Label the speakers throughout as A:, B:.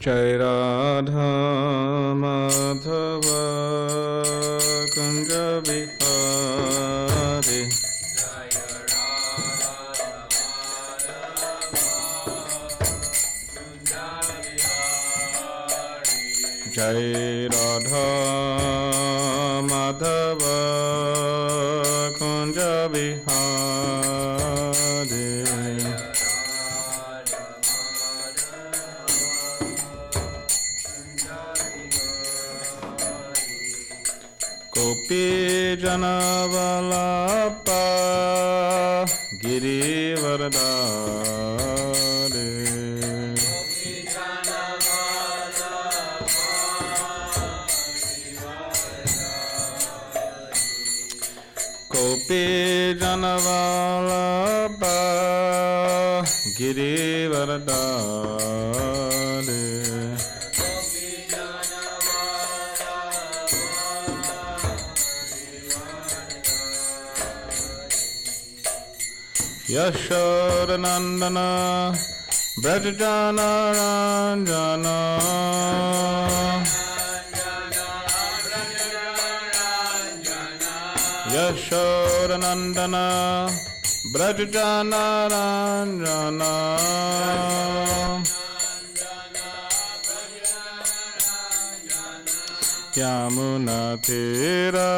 A: Jai Radha Madhava Kunja Bihari Jai Radha Madhava Kunja Bihari Gopi Janavalapa Girivardhare Gopi Janavalapa Girivardhare Yashodanandana Brajajana Ranjana Yashodanandana Brajajana Ranjana Yamuna Tira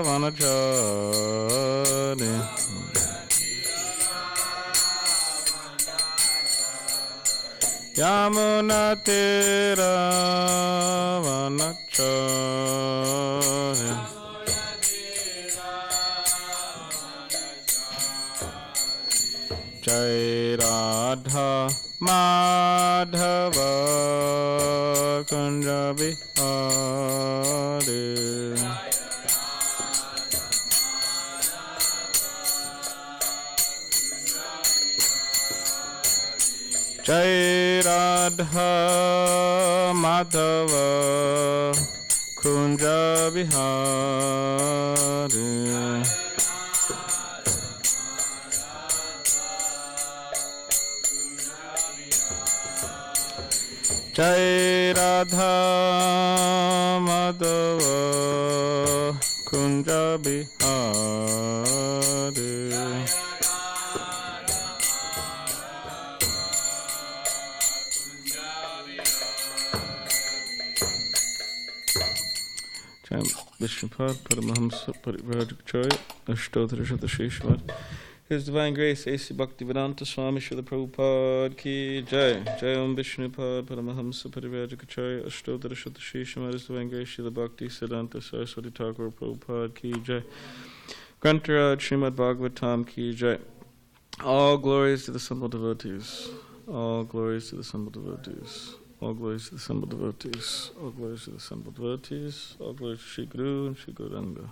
A: Vanachari Yamuna Tira Vanachari Jai Radha Madhava Kunja Bihari Jai Radha Madhava Kunja Bihari Jai Radha Madhava Kunja Bihari Jai Vishnupad Paramahamsa Parivrajacharya Ashtotara Shatashishwar His Divine Grace A.C. Bhaktivedanta Swami Srila Prabhupada Ki Jai Jai Om Vishnupad Paramahamsa Parivrajacharya Ashtotara Shatashishwar His Divine Grace Srila Bhakti Siddhanta Saraswati Thakur Prabhupada Ki Jai Grantaraj srimadbhagavatam Ki Jai. All glories to the simple devotees. All glories to the simple devotees. All glories to the simple devotees. All glories to the simple devotees. All glories to Shri Guru and Shri Gauranga.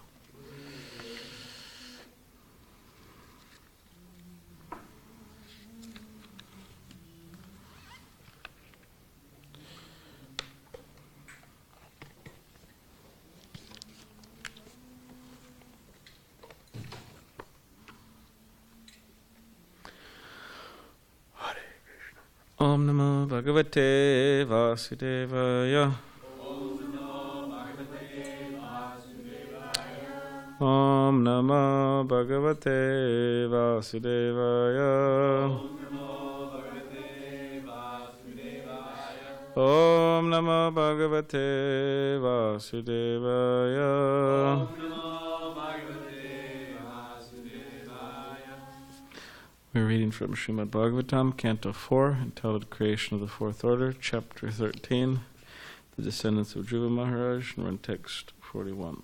A: Om Namo Bhagavate Vasudevaya. Om Namo Bhagavate Vasudevaya. Om Namo Bhagavate Vasudevaya. We're reading from Srimad Bhagavatam, Canto 4, entitled Creation of the Fourth Order, Chapter 13, The Descendants of Dhruva Maharaj, and we're in text 41.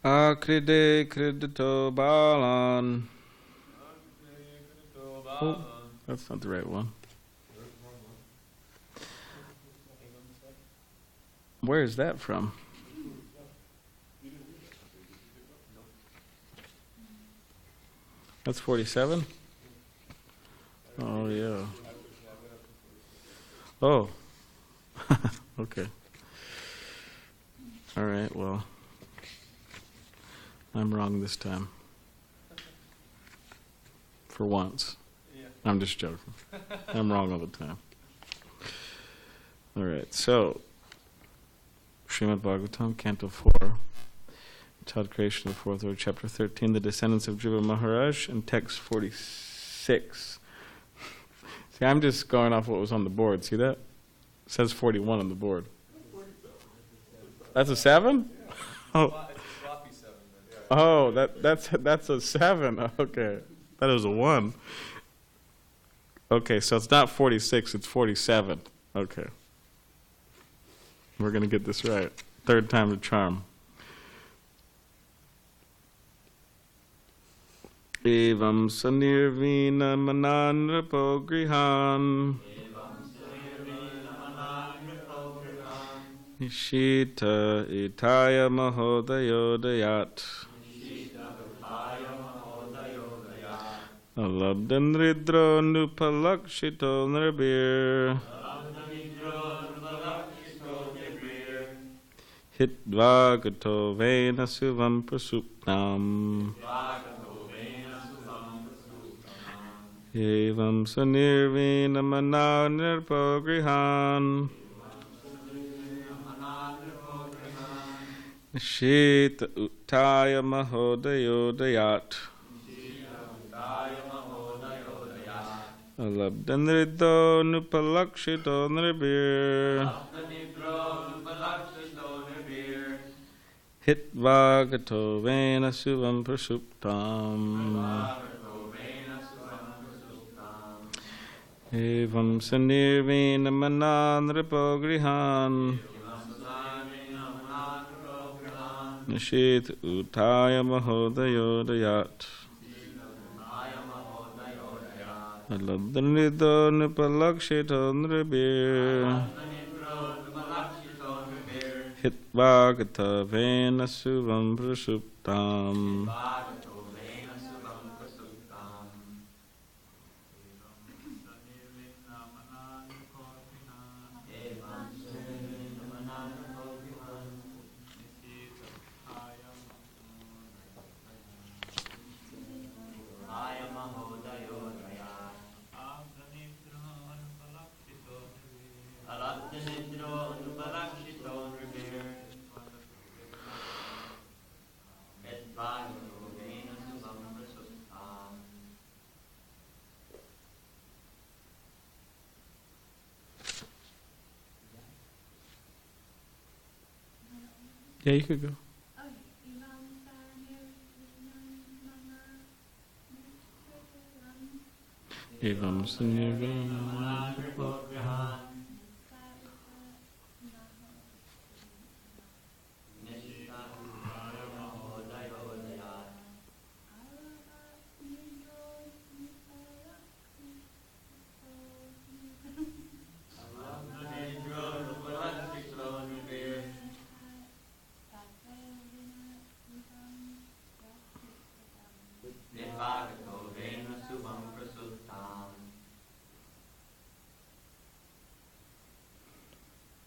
A: Akride kridito balan. Oh, that's not the right one. Where is that from? That's 47? Oh, yeah. Oh. Okay. All right, well, I'm wrong this time. for once. I'm just joking. I'm wrong all the time. All right, so srimadbhagavatam, Canto 4, Child Creation of the 4th Order, Chapter 13, The Descendants of Dhruva Maharaj, and text 46. See, I'm just going off what was on the board. See that? It says 41 on the board. That's a 7? Oh, oh, that's a 7. Okay, that was a 1. Okay, so it's not 46, it's 47. Okay. We're going to get this right. Third time the charm. Evam sanirvina mananrapo grihan Nishita itaya mahodayodayat Alabdandridro nupalakshito nirbir Hitvagato vena suvam prasupnam Evam sanirvina mananirpo grihan Nishita uttaya mahodayodayat Alabdandridho nupalakshito nirbir Hitvagato vena suvam prasuptam Evam sanirvina mananripo grihan Nishit uttaya mahodayodayat Alabdandridho nupalakshito nirbir Hitvagata vena suvam prasuptam Yeah, you could go. Evam sanirvina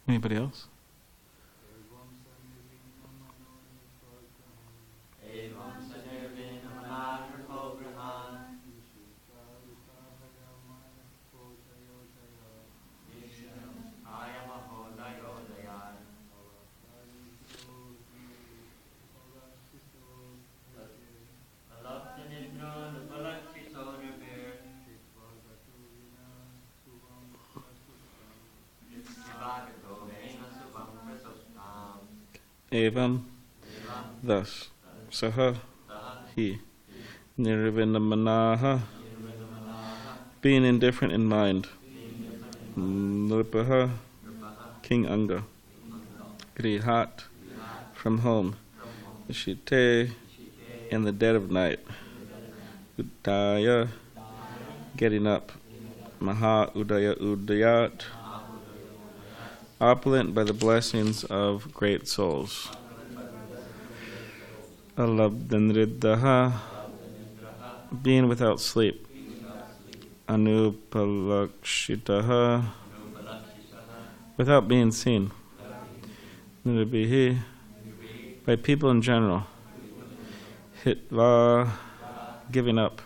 A: Anybody else? Evam, thus, saha, he, nirvinamanaha, being indifferent in mind, nripaha, King Anga, grihat, from home, shite, in the dead of night, uddaya, getting up, maha udaya udayat, opulent by the blessings of great souls. Alabdandridaha, being without sleep. Anupalakshitaha, without being seen. Nirabhihi, by people in general. Hitva, giving up.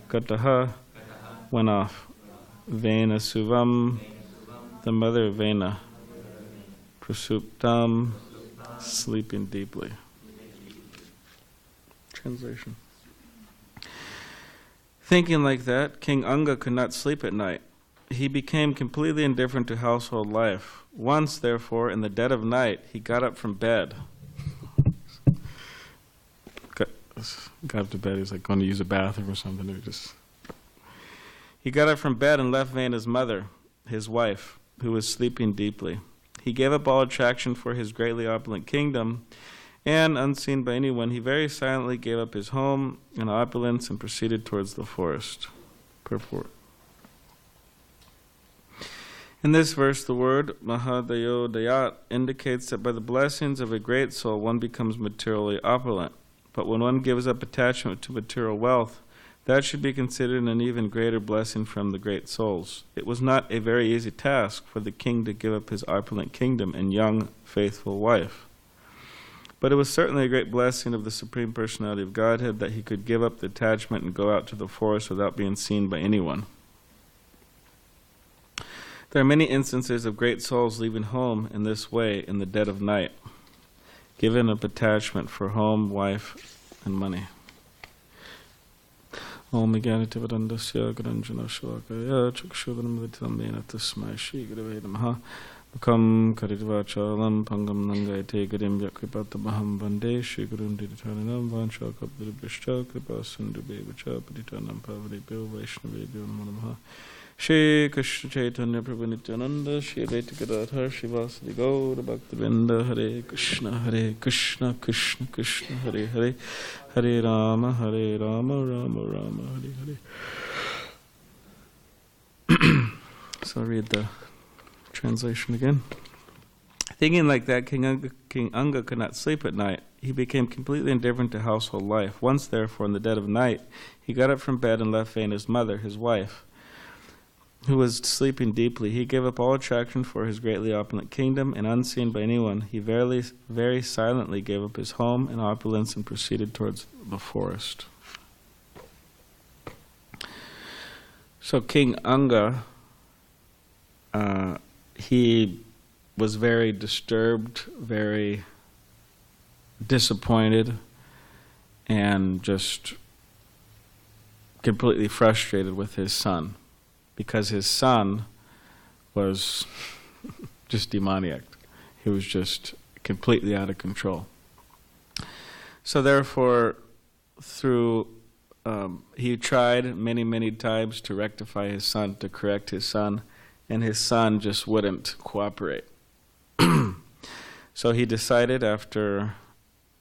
A: Gataha went off. Vena Suvam, the mother of Vena. Prasuptam, sleeping deeply. Translation. Thinking like that, King Anga could not sleep at night. He became completely indifferent to household life. Once, therefore, in the dead of night, he got up from bed. Got up to bed, he was like going to use a bathroom or something. He got up from bed and left Vena's mother, his wife, who was sleeping deeply. He gave up all attraction for his greatly opulent kingdom, and, unseen by anyone, he very silently gave up his home and opulence and proceeded towards the forest. Purport. In this verse, the word Mahadayodayat indicates that by the blessings of a great soul, one becomes materially opulent. But when one gives up attachment to material wealth, that should be considered an even greater blessing from the great souls. It was not a very easy task for the king to give up his opulent kingdom and young, faithful wife. But it was certainly a great blessing of the Supreme Personality of Godhead that he could give up the attachment and go out to the forest without being seen by anyone. There are many instances of great souls leaving home in this way in the dead of night, giving up attachment for home, wife, and money. Om Jnanativadandasya Garanjana Shalakaya Chakshudram Viditambena Tasmai Shri Gurave Namaha Mukam Karidvachalam Pangam Nangayate Garim Yakripatabaham Vande Shri Gurum Diditaranam Vancha Kapdiribhishcha Kripa Sindhu Bevacha Paditanam Pavadibhyo Vaishnavibhyo Namo Namaha Shri Krishna Chaitanya Prabhu Nityananda Shri Advaita Gadadhar Shri Vasudeva Gaura Bhaktivinoda Hare Krishna Krishna Krishna Hare Hare Hare Rama Rama Rama Hare Hare. So I'll read the translation again. Thinking like that, King Anga could not sleep at night. He became completely indifferent to household life. Once, therefore, in the dead of night, he got up from bed and left Vena's mother, his wife, who was sleeping deeply. He gave up all attraction for his greatly opulent kingdom, and unseen by anyone, he very silently gave up his home and opulence and proceeded towards the forest. So King Anga, he was very disturbed, very disappointed, and just completely frustrated with his son, because his son was just demoniac. He was just completely out of control. So therefore, he tried many times to rectify his son, to correct his son, and his son just wouldn't cooperate. So he decided, after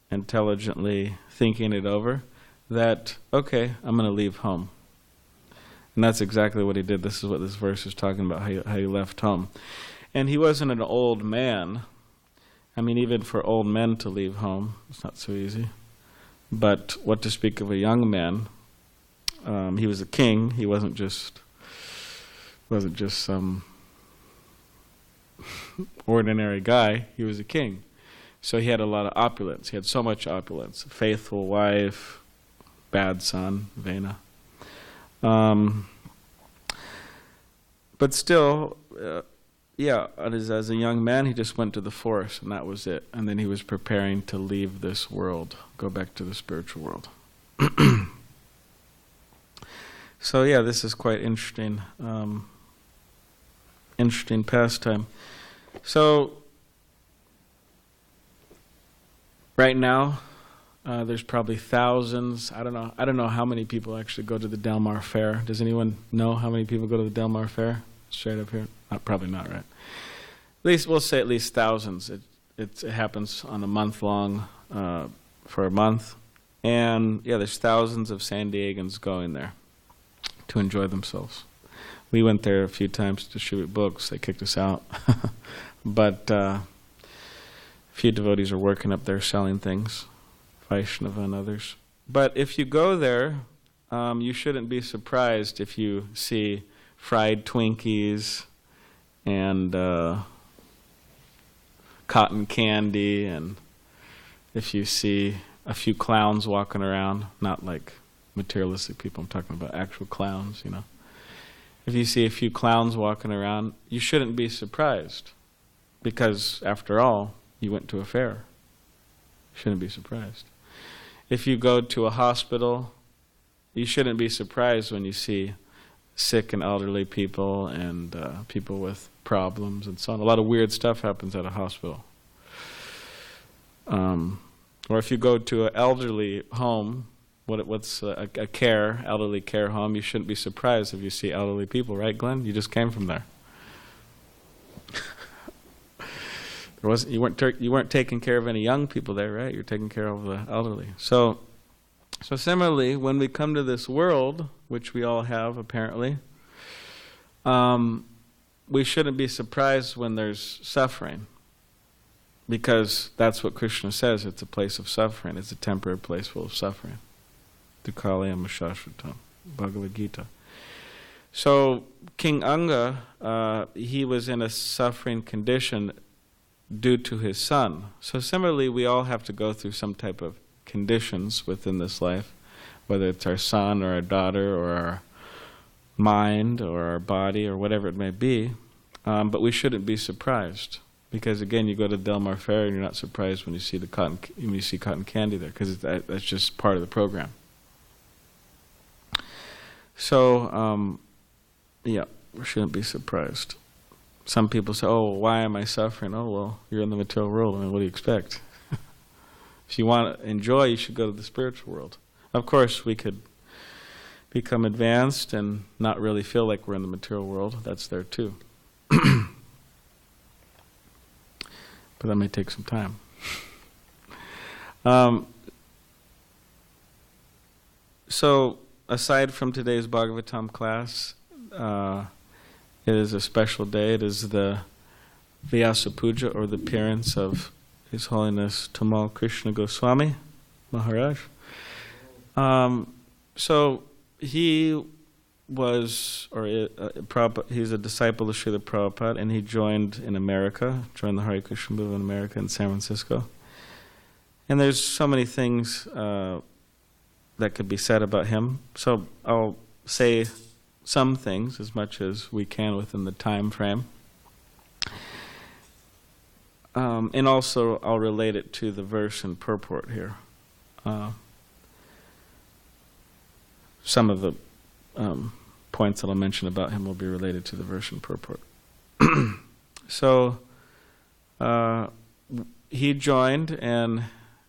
A: intelligently thinking it over, that, okay, I'm going to leave home. And that's exactly what he did. This is what this verse is talking about, how he left home. And he wasn't an old man. I mean, even for old men to leave home, it's not so easy. But what to speak of a young man? He was a king. He wasn't just some ordinary guy. He was a king. So he had a lot of opulence. He had so much opulence. A faithful wife, bad son, Vena. But still, as a young man, he just went to the forest, and that was it. And then he was preparing to leave this world, go back to the spiritual world. So this is quite interesting. Interesting pastime. So right now, there's probably thousands. I don't know how many people actually go to the Del Mar Fair. Does anyone know how many people go to the Del Mar Fair? Straight up here? Probably not, right? At least we'll say at least thousands. It happens on a month long, for a month, and there's thousands of SanDiegans going there to enjoy themselves. We went there a few times to distribute books. They kicked us out, but a few devotees are working up there selling things. Vaishnava and others. But if you go there, you shouldn't be surprised if you see fried Twinkies and cotton candy, and if you see a few clowns walking around, not like materialistic people. I'm talking about actual clowns, you know. If you see a few clowns walking around, you shouldn't be surprised, because after all, you went to a fair. You shouldn't be surprised. If you go to a hospital, you shouldn't be surprised when you see sick and elderly people and people with problems and so on. A lot of weird stuff happens at a hospital. Or if you go to an elderly home, what's a elderly care home, you shouldn't be surprised if you see elderly people, right, Glenn? You just came from there. You weren't taking care of any young people there, right? You're taking care of the elderly. So similarly, when we come to this world, which we all have apparently, we shouldn't be surprised when there's suffering, because that's what Krishna says. It's a place of suffering. It's a temporary place full of suffering. Dukkhalayam shashvatam, Bhagavad Gita. So King Anga, he was in a suffering condition due to his son. So similarly, we all have to go through some type of conditions within this life, whether it's our son or our daughter or our mind or our body or whatever it may be, but we shouldn't be surprised, because again, you go to Del Mar Fair and you're not surprised when you see cotton candy there, because that's just part of the program. So yeah, we shouldn't be surprised. Some people say, oh, why am I suffering? Oh, well, you're in the material world. I mean, what do you expect? If you want to enjoy, you should go to the spiritual world. Of course, we could become advanced and not really feel like we're in the material world. That's there too. But that may take some time. So, aside from today's Bhagavatam class, it is a special day. It is the Vyasa Puja, or the appearance of His Holiness Tamal Krishna Goswami Maharaj. So he was, he's a disciple of Srila Prabhupada, and he joined in America, joined the Hare Krishna movement in America in San Francisco. And there's so many things that could be said about him. So I'll say some things, as much as we can within the time frame. And also I'll relate it to the verse and purport here. Some of the points that I'll mention about him will be related to the verse and purport. So he joined, and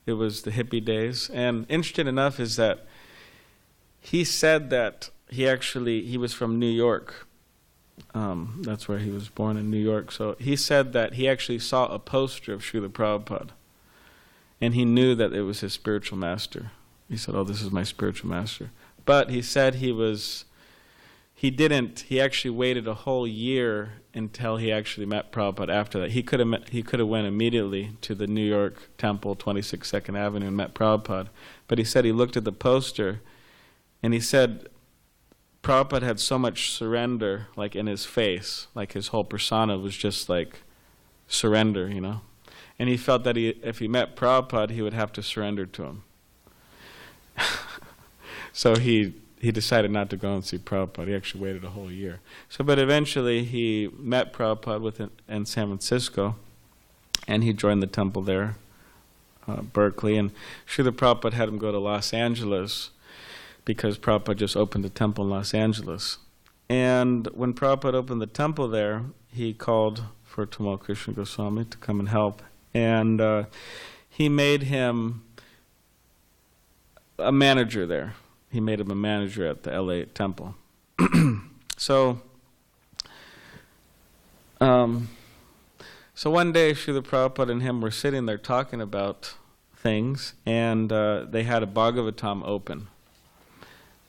A: it was the hippie days. And interesting enough is that he said that he was from New York. That's where he was born, in New York. So he said that he actually saw a poster of Srila Prabhupada, and he knew that it was his spiritual master. He said, oh, this is my spiritual master. But he said he actually waited a whole year until he actually met Prabhupada after that. He could have went immediately to the New York Temple, 26 2nd Avenue, and met Prabhupada. But he said he looked at the poster, and he said Prabhupada had so much surrender, like in his face, like his whole persona was just like surrender, you know. And he felt that if he met Prabhupada, he would have to surrender to him. So he decided not to go and see Prabhupada. He actually waited a whole year. But eventually he met Prabhupada in San Francisco, and he joined the temple there, Berkeley. And Srila Prabhupada had him go to Los Angeles, because Prabhupada just opened a temple in Los Angeles. And when Prabhupada opened the temple there, he called for Tamal Krishna Goswami to come and help. And he made him a manager there. He made him a manager at the LA temple. So one day, Srila Prabhupada and him were sitting there talking about things, and they had a Bhagavatam open.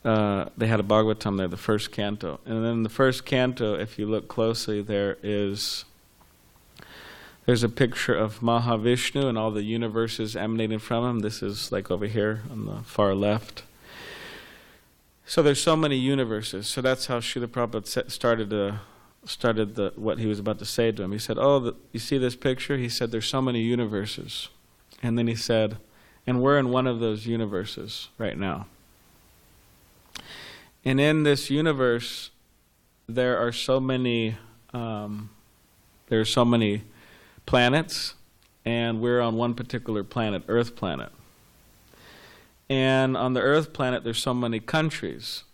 A: They had a Bhagavatam there, the first canto. And then the first canto, if you look closely, there's a picture of Mahavishnu and all the universes emanating from him. This is like over here on the far left. So there's so many universes. So that's how Srila Prabhupada started what he was about to say to him. He said, you see this picture? He said, there's so many universes. And then he said, and we're in one of those universes right now. And in this universe, there are so many planets, and we're on one particular planet, Earth planet. And on the Earth planet, there's so many countries,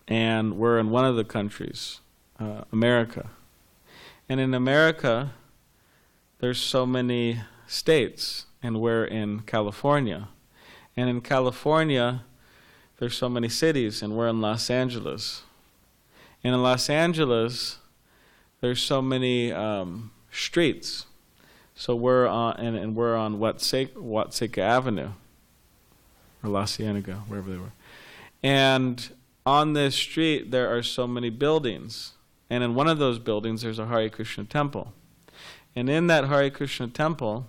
A: and we're in one of the countries, America. And in America, there's so many states, and we're in California. And in California, there's so many cities, and we're in Los Angeles. And in Los Angeles, there's so many streets. So we're on, we're on Watseka Avenue, or La Cienega, wherever they were. And on this street, there are so many buildings. And in one of those buildings, there's a Hare Krishna temple. And in that Hare Krishna temple,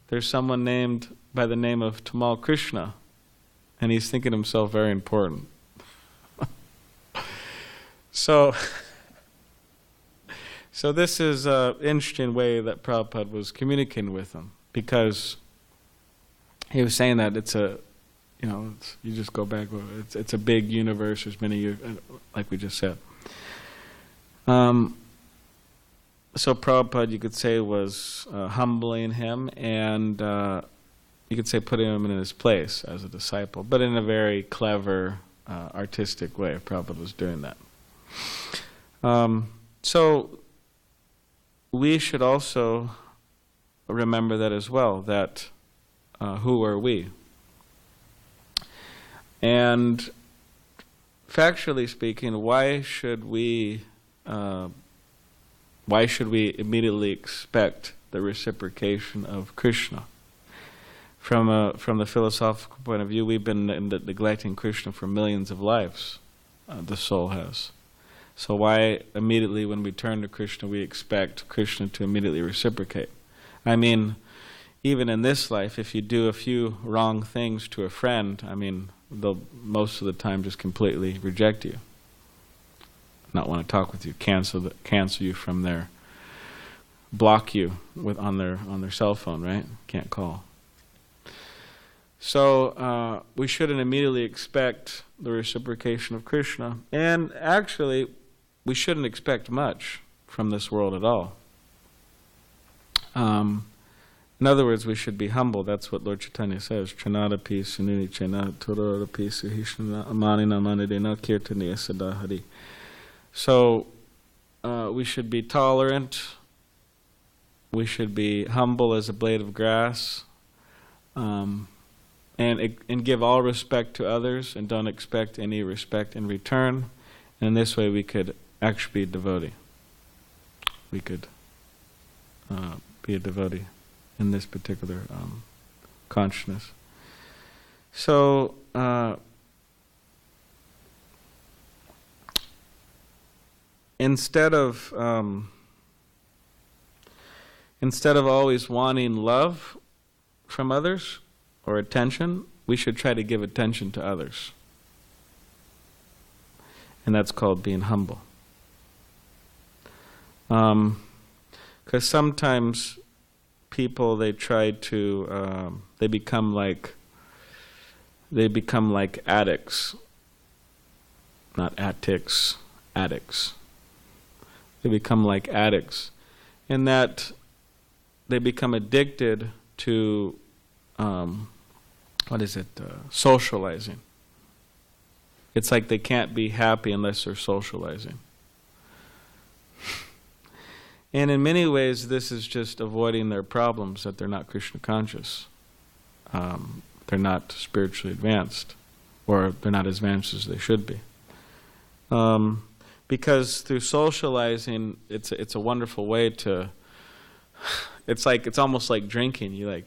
A: there's someone named by the name of Tamal Krishna. And he's thinking himself very important. So this is an interesting way that Prabhupada was communicating with him, because he was saying that it's a, you just go back, it's a big universe, there's many, like we just said. So Prabhupada, you could say, was humbling him, and you could say putting him in his place as a disciple, but in a very clever, artistic way. Prabhupada was doing that. So we should also remember that as well, that who are we? And factually speaking, why should we immediately expect the reciprocation of Krishna? From the philosophical point of view, we've been neglecting Krishna for millions of lives. The soul has. So why immediately when we turn to Krishna, we expect Krishna to immediately reciprocate? I mean, even in this life, if you do a few wrong things to a friend, I mean, they'll most of the time just completely reject you, not want to talk with you, cancel you from their, block you on their cell phone, right? Can't call. So we shouldn't immediately expect the reciprocation of Krishna, and actually we shouldn't expect much from this world at all. In other words, we should be humble. That's what Lord Chaitanya says. Chanadapi sununi chena toradapi suhishna amanina manidena kirtaniya sadahari. So we should be tolerant. We should be humble as a blade of grass, and give all respect to others, and don't expect any respect in return. And in this way, we could actually be a devotee. We could be a devotee in this particular consciousness. So instead of always wanting love from others or attention, we should try to give attention to others. And that's called being humble. Because sometimes people, they try to, they become like addicts. Not attics, addicts. They become like addicts. In that they become addicted to, socializing. It's like they can't be happy unless they're socializing. And in many ways, this is just avoiding their problems, that they're not Krishna conscious. They're not spiritually advanced, or they're not as advanced as they should be. Because through socializing, it's a wonderful way to. It's almost like drinking. You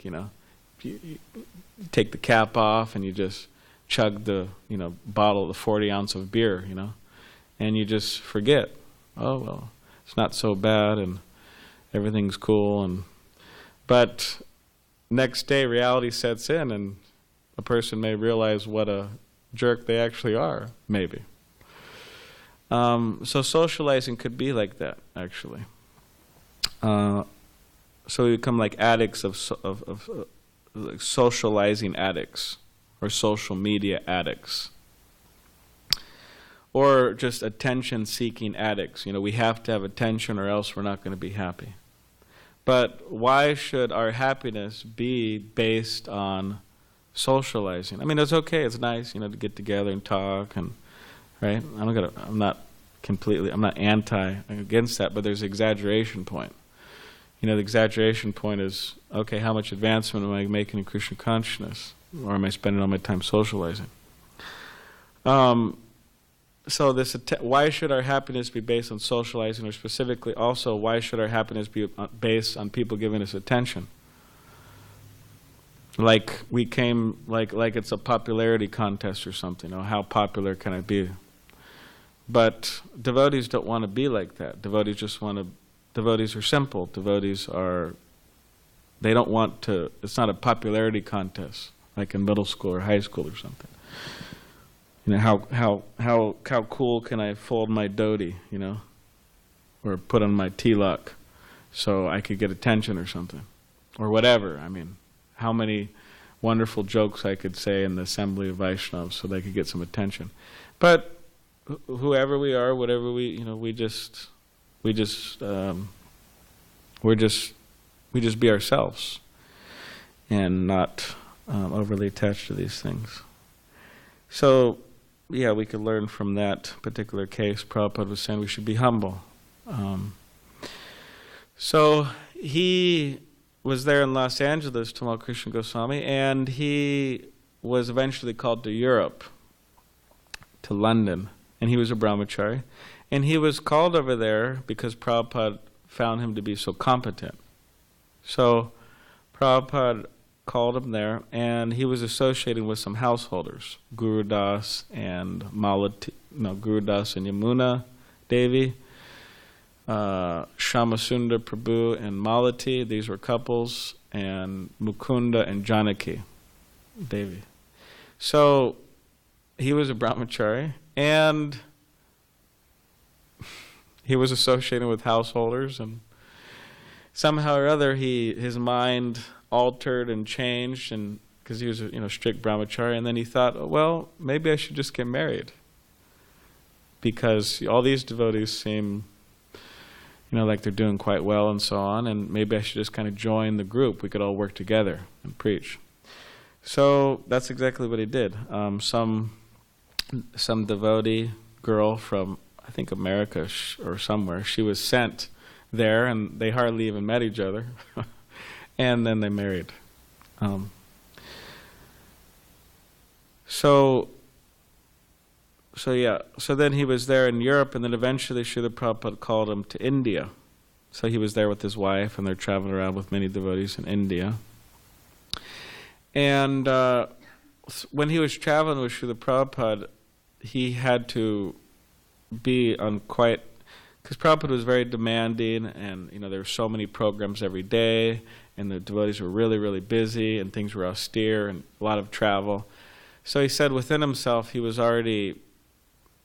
A: take the cap off and you just chug the bottle, the 40 ounce of beer, and you just forget. Oh well, it's not so bad and everything's cool, but next day reality sets in and a person may realize what a jerk they actually are, maybe. So socializing could be like that, actually. So we become like addicts of like socializing addicts, or social media addicts. or just attention-seeking addicts. We have to have attention or else we're not going to be happy. But why should our happiness be based on socializing? I mean, it's okay, it's nice, to get together and talk, and right. I'm not against that, but there's an exaggeration point. The exaggeration point is, okay, how much advancement am I making in Krishna consciousness, or am I spending all my time socializing? So why should our happiness be based on socializing, or specifically also, why should our happiness be based on people giving us attention? Like it's a popularity contest or something. How popular can I be? But devotees don't want to be like that. Devotees are simple. They don't want to, it's not a popularity contest, like in middle school or high school or something. How cool can I fold my dhoti, or put on my tilak so I could get attention or something, or whatever. I mean, how many wonderful jokes I could say in the assembly of Vaishnavas so they could get some attention. But whoever we are, whatever we just be ourselves and not overly attached to these things. So, yeah, we could learn from that particular case. Prabhupada was saying we should be humble. So he was there in Los Angeles, Tamal Krishna Goswami, and he was eventually called to Europe, to London, and he was a brahmachari. And he was called over there because Prabhupada found him to be so competent. So Prabhupada called him there, and he was associating with some householders, Guru Das and Yamuna Devi, Shamasundar Prabhu and Malati, these were couples, and Mukunda and Janaki Devi. So he was a brahmachari, and he was associating with householders, and somehow or other his mind altered and changed, and because he was a strict brahmachari, and then he thought, well, maybe I should just get married, because all these devotees seem like they're doing quite well and so on, and maybe I should just kind of join the group. We could all work together and preach. So that's exactly what he did. Some devotee girl from, I think, America or somewhere, she was sent there, and they hardly even met each other. And then they married. So then he was there in Europe, and then eventually Srila Prabhupada called him to India. So he was there with his wife, and they're traveling around with many devotees in India. And when he was traveling with Srila Prabhupada, he had to be on quite, because Prabhupada was very demanding, and there were so many programs every day, and the devotees were really, really busy, and things were austere, and a lot of travel. So he said within himself he was already,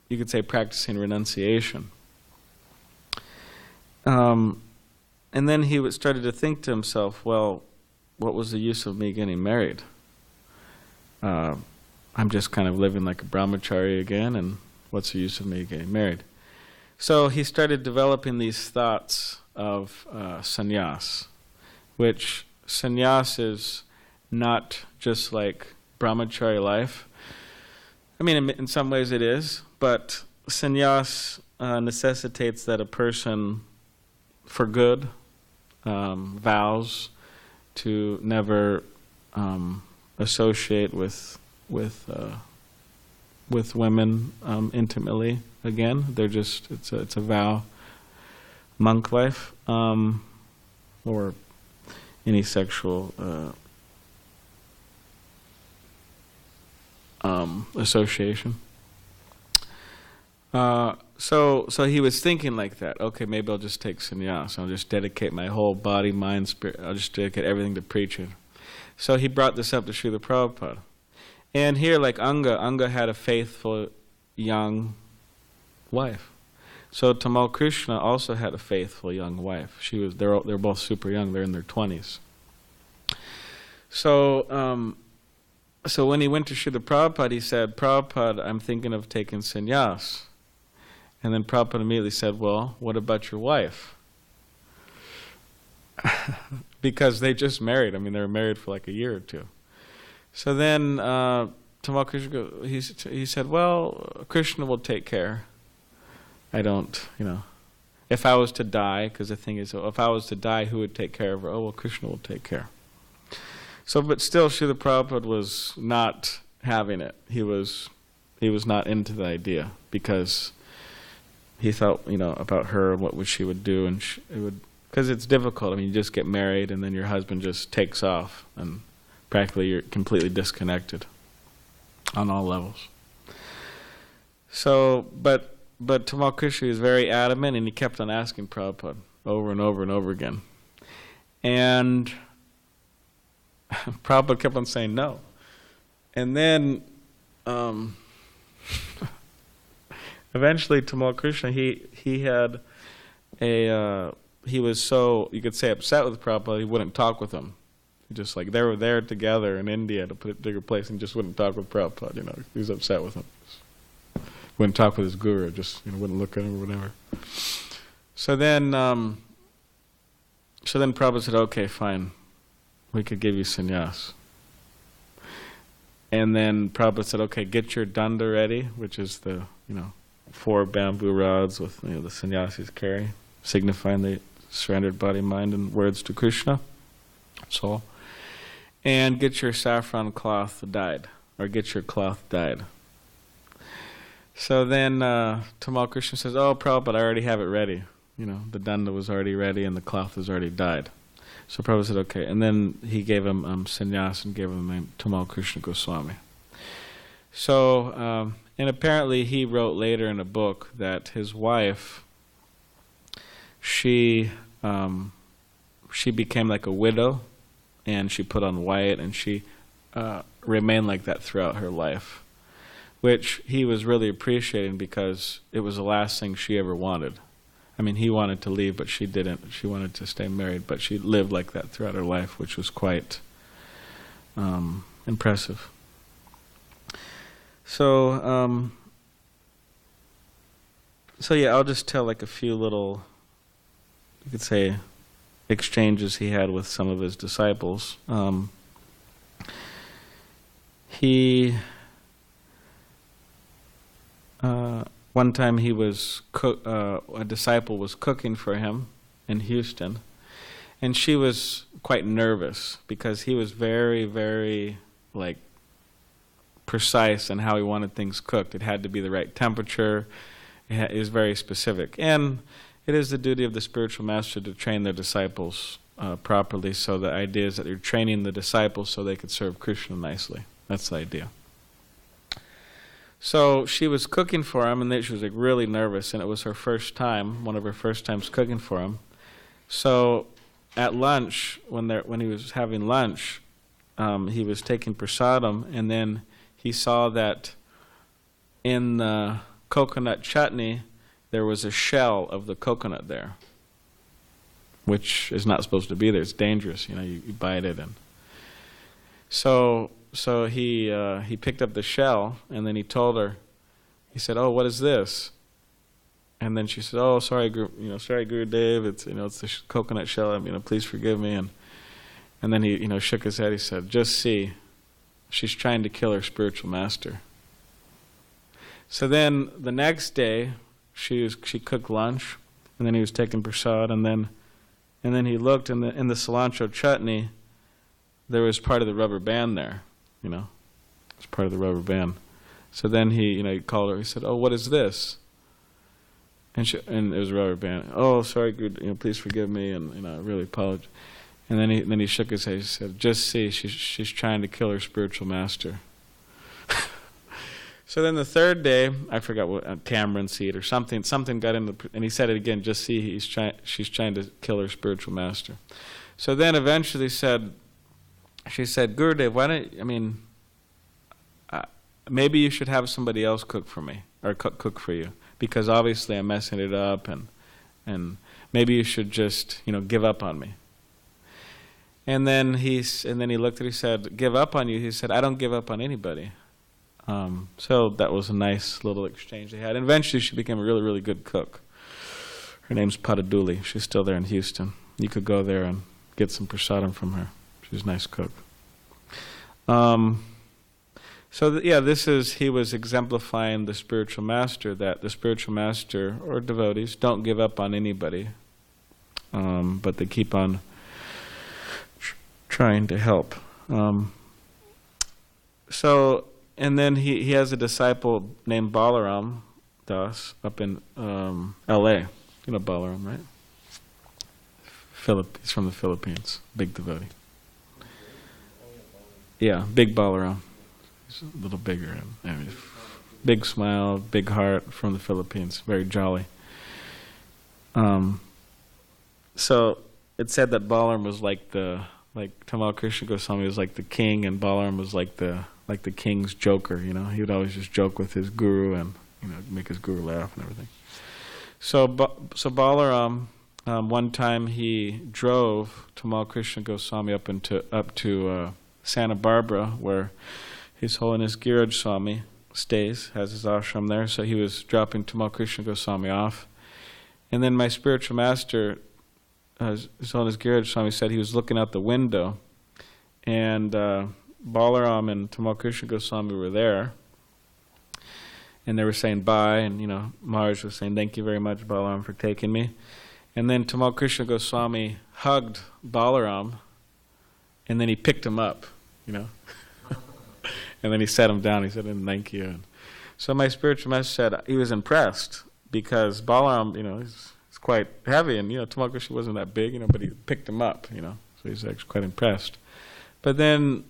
A: you could say, practicing renunciation. And then he started to think to himself, well, what was the use of me getting married? I'm just kind of living like a brahmachari again, and what's the use of me getting married? So he started developing these thoughts of sannyas, which sannyas is not just like brahmachari life. I mean, in some ways it is, but sannyas necessitates that a person, for good, vows to never associate with women intimately again. They're just, it's a vow. Monk life, or any sexual association. So he was thinking like that. Okay, maybe I'll just take sannyas. I'll just dedicate my whole body, mind, spirit. I'll just dedicate everything to preaching. So he brought this up to Srila Prabhupada. And here, like Anga had a faithful young wife. So Tamal Krishna also had a faithful young wife. They're both super young. They're in their 20s. So when he went to Srila Prabhupada, he said, Prabhupada, I'm thinking of taking sannyas. And then Prabhupada immediately said, well, what about your wife? Because they just married. I mean, they were married for like a year or two. So then Tamal Krishna, he said, well, Krishna will take care. I don't, if I was to die, because the thing is, if I was to die, who would take care of her? Oh, well, Krishna will take care. So, but still, Srila Prabhupada was not having it. He was not into the idea, because he thought, about her and what she would do, and it would, because it's difficult. I mean, you just get married, and then your husband just takes off, and practically you're completely disconnected on all levels. So, but Tamal Krishna is very adamant, and he kept on asking Prabhupada over and over and over again. And Prabhupada kept on saying no. And then eventually Tamal Krishna, he had he was so, you could say, upset with Prabhupada, he wouldn't talk with him. Just like they were there together in India to put it a bigger place, and just wouldn't talk with Prabhupada, he was upset with him. Wouldn't talk with his guru, just wouldn't look at him or whatever. So then Prabhupada said, okay, fine, we could give you sannyas. And then Prabhupada said, okay, get your danda ready, which is the 4 bamboo rods with the sannyasis carry, signifying the surrendered body, mind, and words to Krishna. So, and get your saffron cloth dyed, or get your cloth dyed. So then Tamal Krishna says, oh, Prabhupada, I already have it ready. The danda was already ready and the cloth was already dyed. So Prabhupada said, okay. And then he gave him sannyas and gave him the name Tamal Krishna Goswami. So, and apparently he wrote later in a book that his wife, she became like a widow, and she put on white, and she remained like that throughout her life, which he was really appreciating, because it was the last thing she ever wanted. I mean, he wanted to leave, but she didn't. She wanted to stay married, but she lived like that throughout her life, which was quite impressive. So, yeah, I'll just tell like a few little, you could say, exchanges he had with some of his disciples. One time he was a disciple was cooking for him in Houston, and she was quite nervous because he was very, very precise in how he wanted things cooked. It had to be the right temperature. It was very specific, and it is the duty of the spiritual master to train their disciples properly. So the idea is that you're training the disciples so they could serve Krishna nicely. That's the idea. So she was cooking for him, and she was really nervous, and it was her first time, one of her first times cooking for him. So at lunch, when he was having lunch, he was taking prasadam, and then he saw that in the coconut chutney there was a shell of the coconut there, which is not supposed to be there. It's dangerous, you bite it. And so he picked up the shell, and then he told her, he said, "Oh, what is this?" And then she said, "Oh, sorry, Gurudev, it's it's the coconut shell. Please forgive me." And then he shook his head. He said, "Just see, she's trying to kill her spiritual master." So then the next day, she cooked lunch, and then he was taking prasad, and then he looked in the cilantro chutney. There was part of the rubber band there, it's part of the rubber band. So then he called her. He said, "Oh, what is this?" And it was a rubber band. "Oh, sorry, please forgive me, and I really apologize." And then he shook his head. He said, "Just see, she's trying to kill her spiritual master." So then the third day, I forgot what, tamarind seed or something got in and he said it again. "Just see, she's trying to kill her spiritual master." So then eventually she said, "Gurudev, why don't maybe you should have somebody else cook for me, or cook for you, because obviously I'm messing it up, and maybe you should just give up on me." And then he looked at her. He said, "Give up on you?" He said, "I don't give up on anybody. So that was a nice little exchange they had. And eventually she became a really, really good cook. Her name's Padaduli. She's still there in Houston. You could go there and get some prasadam from her. She's a nice cook. He was exemplifying the spiritual master, that the spiritual master or devotees don't give up on anybody, but they keep on trying to help. And then he has a disciple named Balarama Das up in L.A. You know Balaram, right? He's from the Philippines. Big devotee. Yeah, big Balarama. He's a little bigger. Big smile, big heart, from the Philippines. Very jolly. So it said that Balaram was like Tamal Krishna Goswami was like the king, and Balaram was like the king's joker. You know, he would always just joke with his guru and make his guru laugh and everything. So Balaram, one time he drove Tamal Krishna Goswami up to Santa Barbara, where His Holiness Giraj Swami stays, has his ashram there. So he was dropping Tamal Krishna Goswami off, and then my spiritual master, His Holiness Giraj Swami, said he was looking out the window, and Balaram and Tamal Krishna Goswami were there, and they were saying bye, and Maharaj was saying, "Thank you very much, Balaram, for taking me." And then Tamal Krishna Goswami hugged Balaram, and then he picked him up, and then he sat him down. He said, "Thank you." And so my spiritual master said he was impressed, because Balaram, he's quite heavy, and Tamal Krishna wasn't that big, but he picked him up, so he's actually quite impressed. But then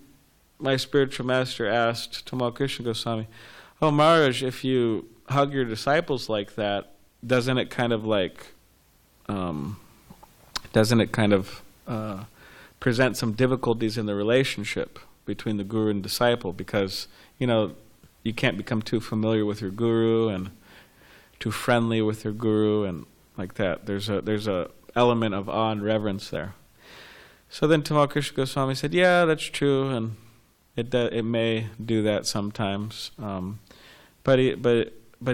A: my spiritual master asked Tamal Krishna Goswami, "Oh Maharaj, if you hug your disciples like that, doesn't it kind of present some difficulties in the relationship between the guru and disciple? Because you can't become too familiar with your guru and too friendly with your guru, and like that. There's a element of awe and reverence there." So then Tamal Krishna Goswami said, "Yeah, that's true, and it may do that sometimes." But he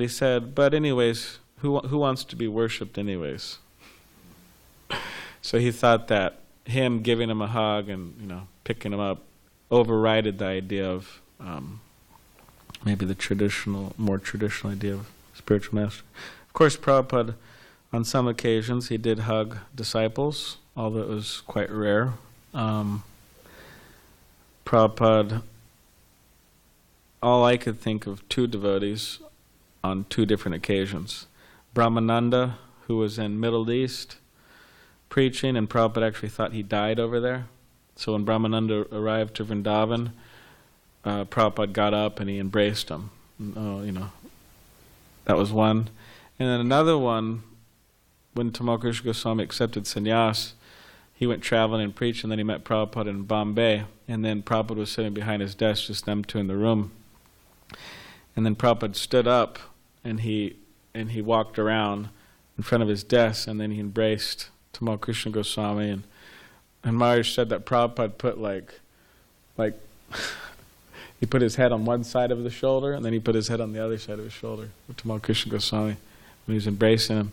A: said, "But anyways, who wants to be worshipped anyways?" So he thought that him giving him a hug and picking him up overrided the idea of maybe the more traditional idea of spiritual master. Of course, Prabhupada, on some occasions, he did hug disciples, although it was quite rare. Prabhupada, all I could think of two devotees on two different occasions. Brahmananda, who was in Middle East preaching, and Prabhupada actually thought he died over there. So when Brahmananda arrived to Vrindavan, Prabhupada got up and he embraced him. That was one. And then another one, when Tamal Krishna Goswami accepted sannyas, he went traveling and preached, and then he met Prabhupada in Bombay, and then Prabhupada was sitting behind his desk, just them two in the room. And then Prabhupada stood up, and he walked around in front of his desk, and then he embraced Tamal Krishna Goswami, and Maharaj said that Prabhupada put like he put his head on one side of the shoulder, and then he put his head on the other side of his shoulder with Tamal Krishna Goswami when he was embracing him.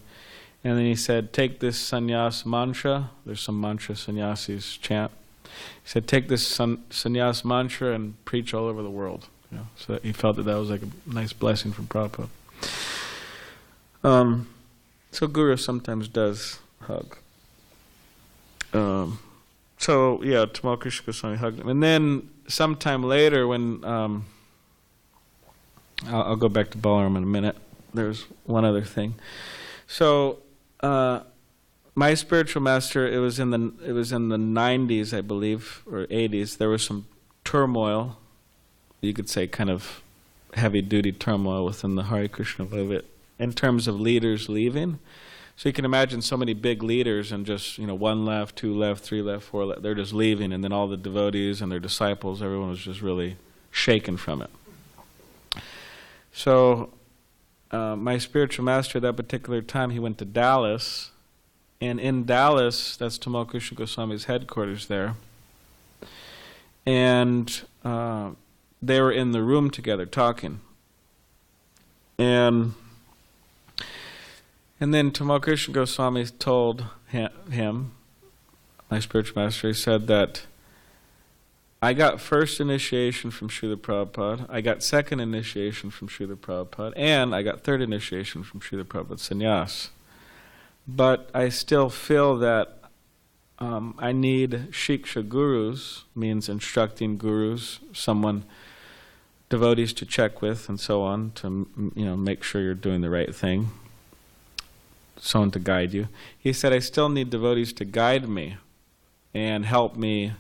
A: And then he said, "Take this sannyas mantra." There's some mantra sannyasis chant. He said, "Take this sannyas mantra and preach all over the world." So he felt that was like a nice blessing from Prabhupada. So Guru sometimes does hug. Tamal Krishna Goswami hugged him. And then sometime later when, I'll go back to Balaram in a minute. There's one other thing. So, my spiritual master, it was in the 90s, I believe, or 80s. There was some turmoil, you could say, kind of heavy-duty turmoil within the Hare Krishna movement in terms of leaders leaving. So you can imagine so many big leaders, and just one left, two left, three left, four left. They're just leaving, and then all the devotees and their disciples, everyone was just really shaken from it. So my spiritual master at that particular time, he went to Dallas, and in Dallas, that's Tamal Krishna Goswami's headquarters there. And they were in the room together talking. And then Tamal Krishna Goswami told him, my spiritual master, he said that I got first initiation from Srila Prabhupada, I got second initiation from Srila Prabhupada, and I got third initiation from Srila Prabhupada Sannyas. But I still feel that I need shiksha gurus, means instructing gurus, someone, devotees to check with and so on, to make sure you're doing the right thing, someone to guide you. He said, I still need devotees to guide me and help me,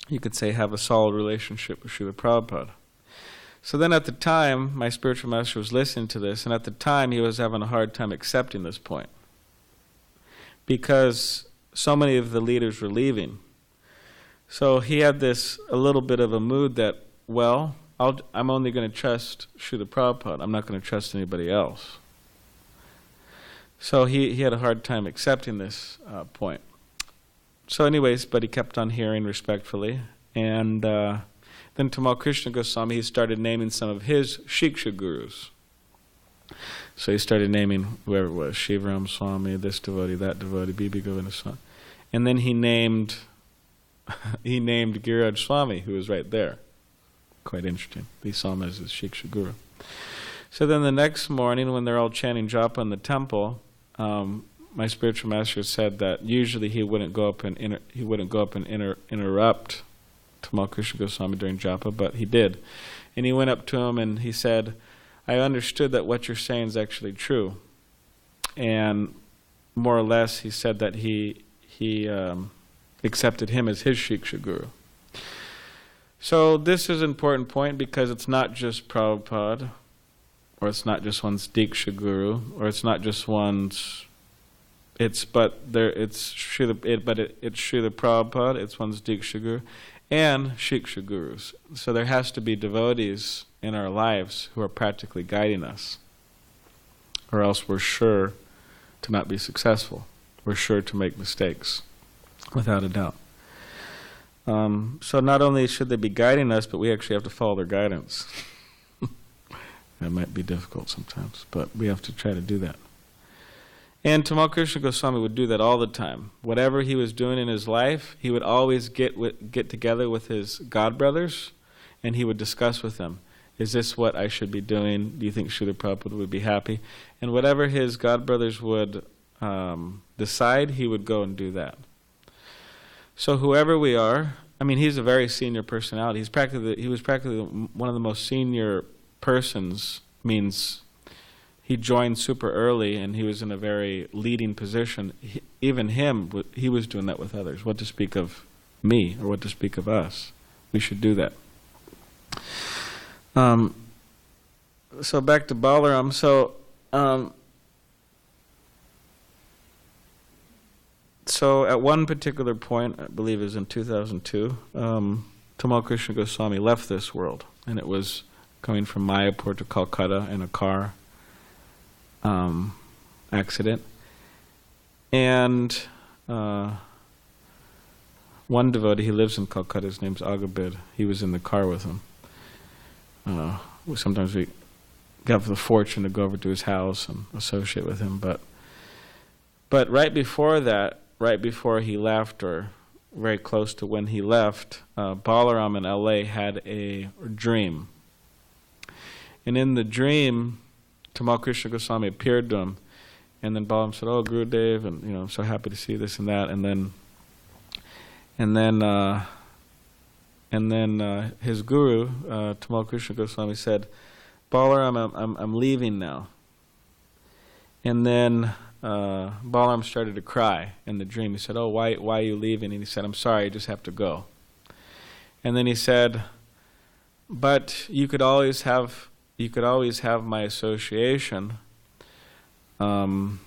A: you could say, have a solid relationship with Srila Prabhupada. So then at the time, my spiritual master was listening to this, and at the time he was having a hard time accepting this point, because so many of the leaders were leaving. So he had a little bit of a mood that, well, I'm only going to trust Srila Prabhupada, I'm not going to trust anybody else. So he had a hard time accepting this point. So anyways, but he kept on hearing respectfully, and then Tamal Krishna Goswami, he started naming some of his shiksha gurus. So he started naming whoever it was, Shivaram Swami, this devotee, that devotee, Bibi Govinda Swami. And then he named Giriraj Swami, who was right there. Quite interesting. He saw him as his shiksha guru. So then the next morning, when they're all chanting japa in the temple, my spiritual master said that usually he wouldn't go up and interrupt Tamal Krishna Goswami during japa, but he did. And he went up to him and he said, I understood that what you're saying is actually true. And more or less he said that he accepted him as his shiksha guru. So this is an important point, because it's not just Prabhupada, or it's not just one's diksha guru, or it's not just one's, it's Srila Prabhupada, it's one's diksha guru, and shiksha gurus. So there has to be devotees in our lives who are practically guiding us, or else we're sure to not be successful. We're sure to make mistakes, without a doubt. So not only should they be guiding us, but we actually have to follow their guidance. That might be difficult sometimes, but we have to try to do that. And Tamal Krishna Goswami would do that all the time. Whatever he was doing in his life, he would always get together with his godbrothers, and he would discuss with them, is this what I should be doing? Do you think Srila Prabhupada would be happy? And whatever his godbrothers would decide, he would go and do that. So whoever we are, I mean, he's a very senior personality. He was practically one of the most senior persons, means he joined super early and he was in a very leading position. Even him, he was doing that with others. What to speak of me, or what to speak of us? We should do that. So back to Balaram. So at one particular point, I believe it was in 2002, Tamal Krishna Goswami left this world, and it was coming from Mayapur to Calcutta in a car accident. And one devotee, he lives in Calcutta, his name's Agabid, he was in the car with him. Sometimes we have the fortune to go over to his house and associate with him, but right before that, right before he left, or very close to when he left, Balarama in LA had a dream. And in the dream, Tamal Krishna Goswami appeared to him, and then Balaram said, "Oh, Gurudev, and I'm so happy to see this and that." And then his guru, Tamal Krishna Goswami, said, "Balaram, I'm leaving now." And then Balaram started to cry in the dream. He said, "Oh, why are you leaving?" And he said, "I'm sorry, I just have to go." And then he said, "But you could always have my association, and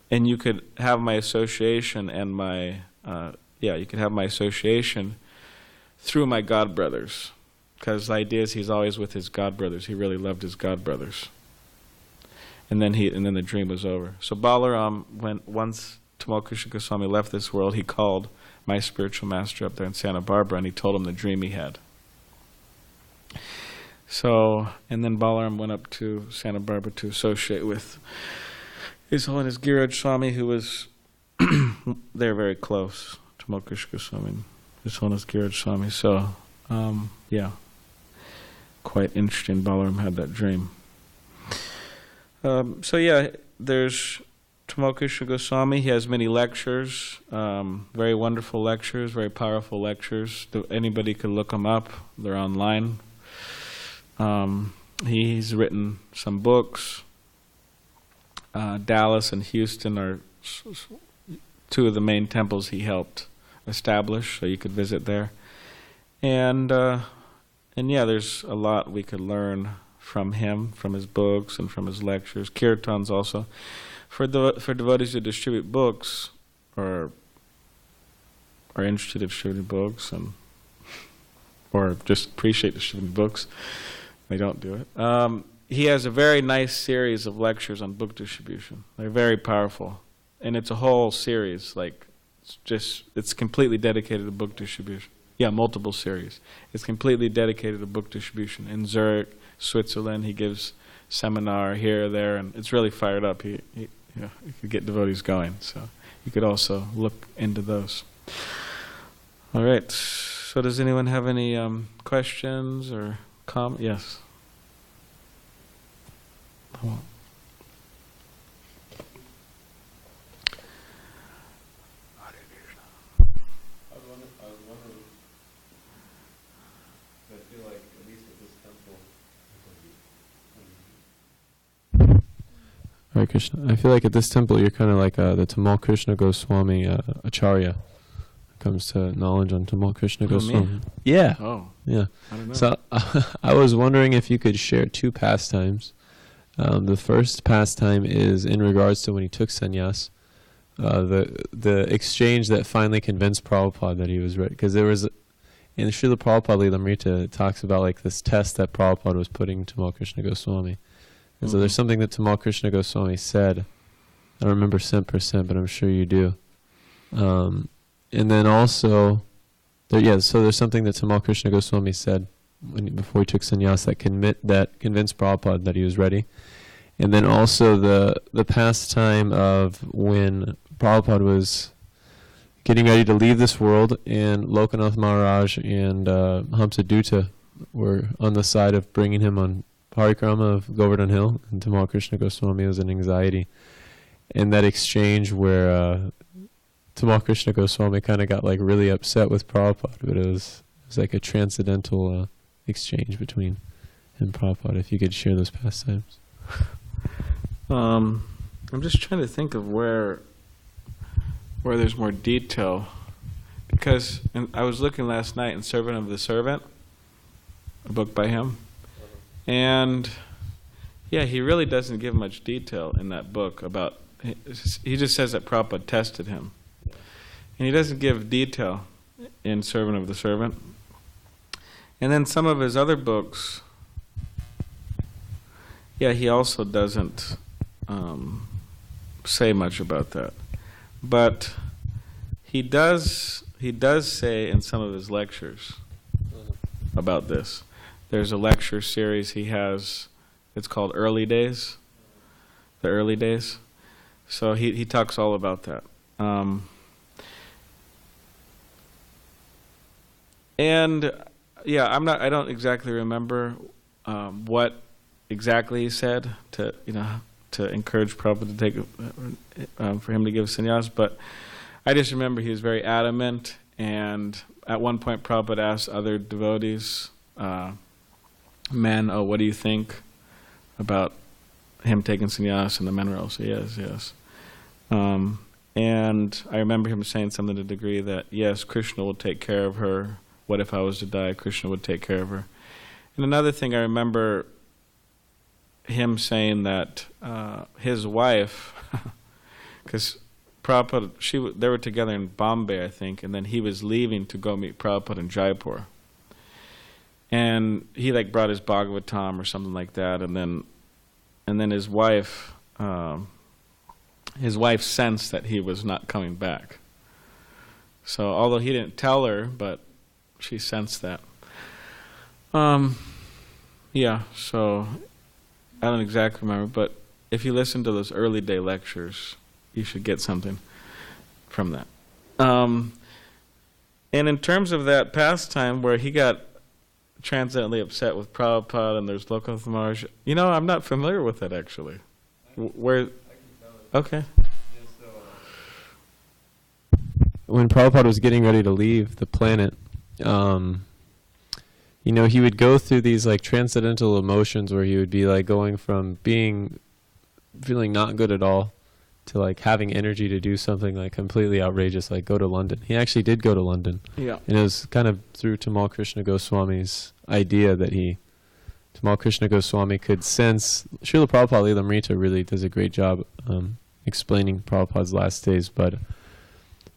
A: you could have my association and you could have my association through my godbrothers, because the idea is he's always with his godbrothers. He really loved his godbrothers." And then the dream was over. So Balaram once Tamal Krishna Goswami left this world, he called my spiritual master up there in Santa Barbara, and he told him the dream he had. So, and then Balaram went up to Santa Barbara to associate with His Holiness Giraj Swami, who was they're very close, Tamal Krishna Goswami and His Holiness Giraj Swami. So, yeah, quite interesting. Balaram had that dream. So yeah, there's Tamal Krishna Goswami. He has many lectures, very wonderful lectures, very powerful lectures. Anybody could look them up. They're online. He's written some books. Dallas and Houston are two of the main temples he helped establish, so you could visit there. And yeah, there's a lot we could learn from him, from his books and from his lectures. Kirtans also. For devotees who distribute books, or are interested in distributing books, and or just appreciate distributing books, they don't do it. He has a very nice series of lectures on book distribution. They're very powerful. And it's a whole series, like, it's completely dedicated to book distribution. Yeah, multiple series. It's completely dedicated to book distribution. In Zurich, Switzerland, he gives seminar here or there, and it's really fired up. He could get devotees going, so you could also look into those. All right, so does anyone have any questions or comments? Yes. Oh.
B: Hare Krishna. I feel like at this temple you're kind of like the Tamal Krishna Goswami Acharya. When it comes to knowledge on Tamal Krishna Goswami.
A: Me?
B: Yeah.
A: Oh.
B: Yeah.
A: I don't know.
B: So I was wondering if you could share two pastimes. The first pastime is in regards to when he took sannyas. The exchange that finally convinced Prabhupada that he was ready. Because there was, in Srila Prabhupada Lilamrita, it talks about like this test that Prabhupada was putting to Tamal Krishna Goswami. And so there's something that Tamal Krishna Goswami said. I don't remember 100%, but I'm sure you do. And then also, so there's something that Tamal Krishna Goswami said before he took sannyas that convinced Prabhupada that he was ready. And then also the pastime of when Prabhupada was getting ready to leave this world, and Lokanath Maharaj and Hamsadutta were on the side of bringing him on Parikrama of Govardhan Hill, and Tamal Krishna Goswami was in anxiety. And that exchange where Tamal Krishna Goswami kind of got like really upset with Prabhupada, but it was like a transcendental exchange between him and Prabhupada. If you could share those pastimes.
A: I'm just trying to think of where there's more detail, because I was looking last night in Servant of the Servant, a book by him. And yeah, he really doesn't give much detail in that book about, he just says that Prabhupada tested him. And he doesn't give detail in Servant of the Servant. And then some of his other books, yeah, he also doesn't say much about that. But he does say in some of his lectures about this. There's a lecture series he has, it's called Early Days, the Early Days. So he talks all about that. And yeah, I don't exactly remember what exactly he said to encourage Prabhupada to take for him to give sannyas, but I just remember he was very adamant, and at one point Prabhupada asked other devotees, men, what do you think about him taking sannyas? And the men were all saying yes. And I remember him saying something to the degree that, yes, Krishna will take care of her. What if I was to die? Krishna would take care of her. And another thing I remember him saying that his wife, because Prabhupada, they were together in Bombay, I think, and then he was leaving to go meet Prabhupada in Jaipur. And he brought his Bhagavatam or something like that, and then his wife his wife sensed that he was not coming back. So although he didn't tell her, but she sensed that. Yeah, so I don't exactly remember, but if you listen to those early day lectures, you should get something from that. And in terms of that pastime where he got transcendently upset with Prabhupada and there's Lokanath Maharaj, I'm not familiar with that actually. Where? Okay.
B: When Prabhupada was getting ready to leave the planet, he would go through these like transcendental emotions where he would be like going from feeling not good at all to like having energy to do something like completely outrageous, like go to London. He actually did go to London.
A: Yeah.
B: And it was kind of through Tamal Krishna Goswami's idea that Tamal Krishna Goswami could sense. Srila Prabhupada Lilamrita really does a great job explaining Prabhupada's last days, but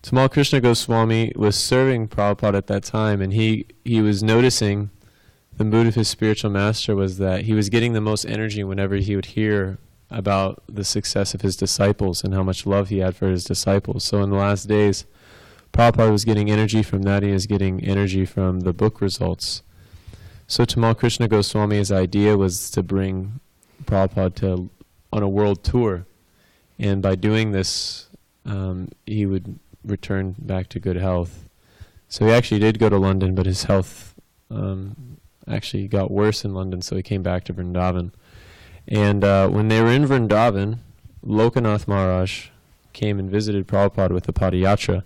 B: Tamal Krishna Goswami was serving Prabhupada at that time, and he was noticing the mood of his spiritual master was that he was getting the most energy whenever he would hear about the success of his disciples and how much love he had for his disciples. So in the last days, Prabhupada was getting energy from that. He was getting energy from the book results. So Tamal Krishna Goswami's idea was to bring Prabhupada on a world tour. And by doing this, he would return back to good health. So he actually did go to London, but his health actually got worse in London, so he came back to Vrindavan. And when they were in Vrindavan, Lokanath Maharaj came and visited Prabhupada with the Padayatra.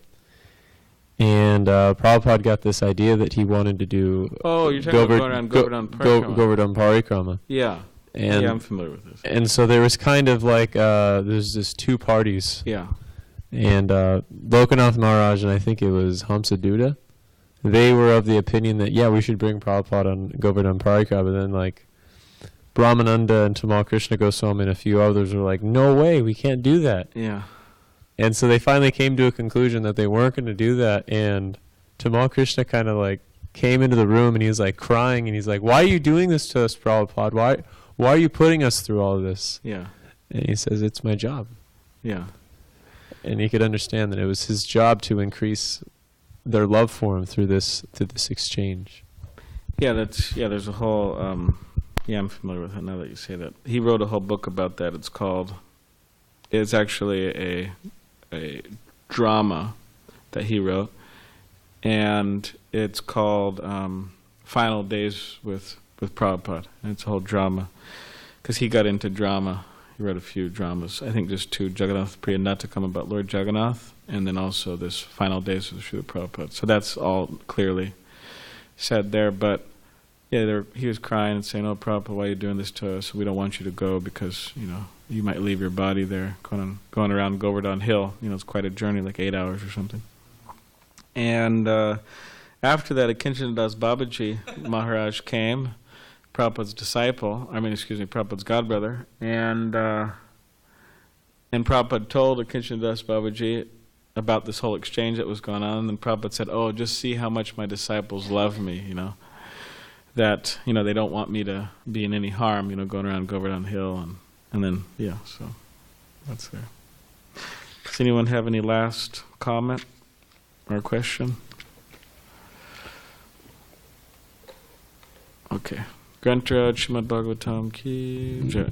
B: And Prabhupada got this idea that he wanted to do
A: you're talking about Govardhan Parikrama.
B: Govardhan Parikrama.
A: Yeah.
B: And
A: I'm familiar with this.
B: And so there was kind of like, there's this two parties.
A: Yeah.
B: And Lokanath Maharaj, and I think it was Hamsaduta, they were of the opinion that, we should bring Prabhupada on Govardhan Parikrama. But then, like, Brahmananda and Tamal Krishna Goswami and a few others were like, no way, we can't do that.
A: Yeah.
B: And so they finally came to a conclusion that they weren't going to do that. And Tamal Krishna kind of, like, came into the room, and he was, like, crying. And he's like, why are you doing this to us, Prabhupada? Why are you putting us through all of this?
A: Yeah.
B: And he says, it's my job.
A: Yeah.
B: And he could understand that it was his job to increase their love for him through this exchange.
A: Yeah, there's a whole I'm familiar with it now that you say that. He wrote a whole book about that. It's actually a drama that he wrote, and it's called Final Days with Prabhupada. And it's a whole drama because he got into drama. He wrote a few dramas, I think just two, Jagannath Priya Natakam about Lord Jagannath, and then also this Final Days with Srila Prabhupada. So that's all clearly said there. But yeah, he was crying and saying, "Oh, Prabhupada, why are you doing this to us? We don't want you to go because you might leave your body there going around Govardhan Hill. It's quite a journey, like 8 hours or something." And after that, Akincanadas Babaji Maharaj came, Prabhupada's Prabhupada's godbrother, and Prabhupada told Akincanadas Babaji about this whole exchange that was going on, and then Prabhupada said, "Oh, just see how much my disciples love me, that, they don't want me to be in any harm, going around Govardhan Hill," and then, so that's there. Does anyone have any last comment or question? Okay. Grantaraj Srimad Bhagavatam ki jai.